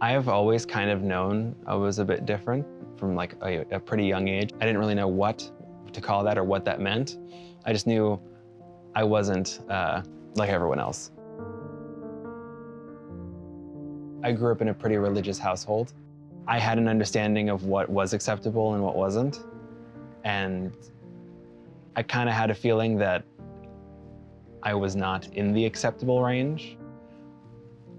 I have always kind of known I was a bit different from like a pretty young age. I didn't really know what to call that or what that meant. I just knew I wasn't like everyone else. I grew up in a pretty religious household. I had an understanding of what was acceptable and what wasn't. And I kind of had a feeling that I was not in the acceptable range.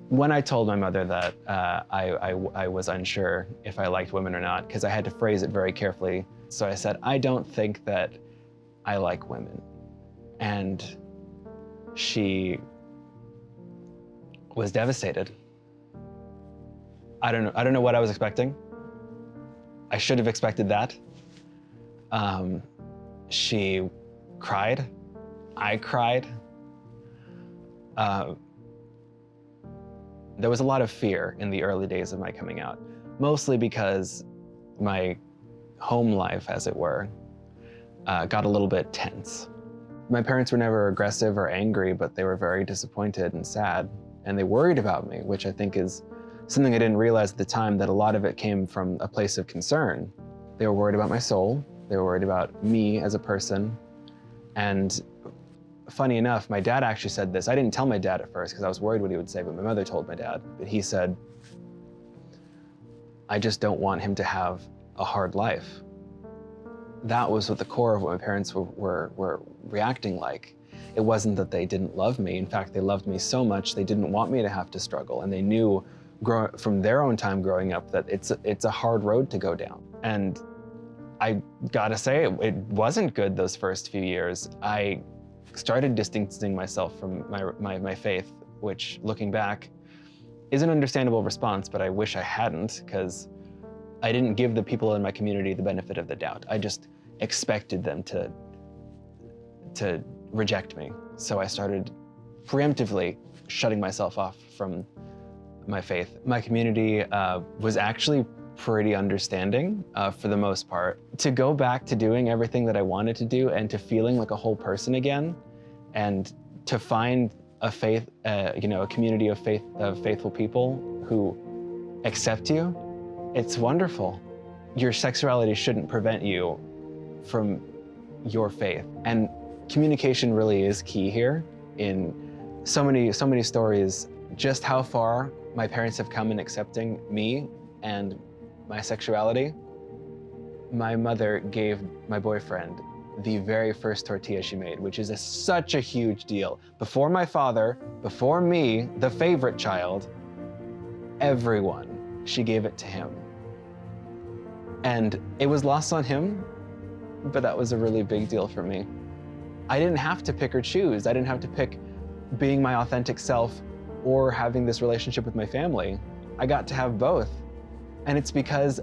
When I told my mother that I was unsure if I liked women or not, because I had to phrase it very carefully. So I said, I don't think that I like women. And she was devastated. I don't know what I was expecting. I should have expected that. She cried. I cried. There was a lot of fear in the early days of my coming out, mostly because my home life, as it were, got a little bit tense. My parents were never aggressive or angry, but they were very disappointed and sad, and they worried about me, which I think is something I didn't realize at the time, that a lot of it came from a place of concern. They were worried about my soul, they were worried about me as a person, and funny enough, my dad actually said this. I didn't tell my dad at first because I was worried what he would say, but my mother told my dad. But he said, I just don't want him to have a hard life. That was at the core of what my parents were reacting like. It wasn't that they didn't love me. In fact, they loved me so much they didn't want me to have to struggle. And they knew from their own time growing up that it's a hard road to go down. And I gotta say, it wasn't good those first few years. I started distancing myself from my faith, which, looking back, is an understandable response, but I wish I hadn't, because I didn't give the people in my community the benefit of the doubt. I just expected them to reject me. So I started preemptively shutting myself off from my faith. My community was actually pretty understanding for the most part. To go back to doing everything that I wanted to do and to feeling like a whole person again, and to find a faith, a community of faithful people who accept you, it's wonderful. Your sexuality shouldn't prevent you from your faith. And communication really is key here. In so many stories, just how far my parents have come in accepting me and my sexuality. My mother gave my boyfriend the very first tortilla she made, which is such a huge deal. Before my father, before me, the favorite child, everyone, she gave it to him. And it was lost on him, but that was a really big deal for me. I didn't have to pick or choose. I didn't have to pick being my authentic self or having this relationship with my family. I got to have both. And it's because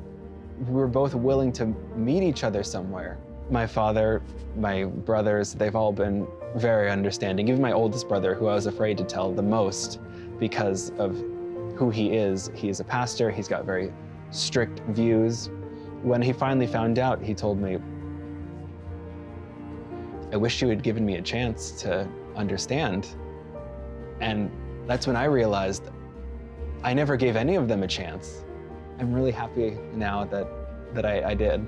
we were both willing to meet each other somewhere. My father, my brothers, they've all been very understanding. Even my oldest brother, who I was afraid to tell the most because of who he is. He's a pastor, he's got very strict views. When he finally found out, he told me, I wish you had given me a chance to understand. And that's when I realized I never gave any of them a chance. I'm really happy now that I did.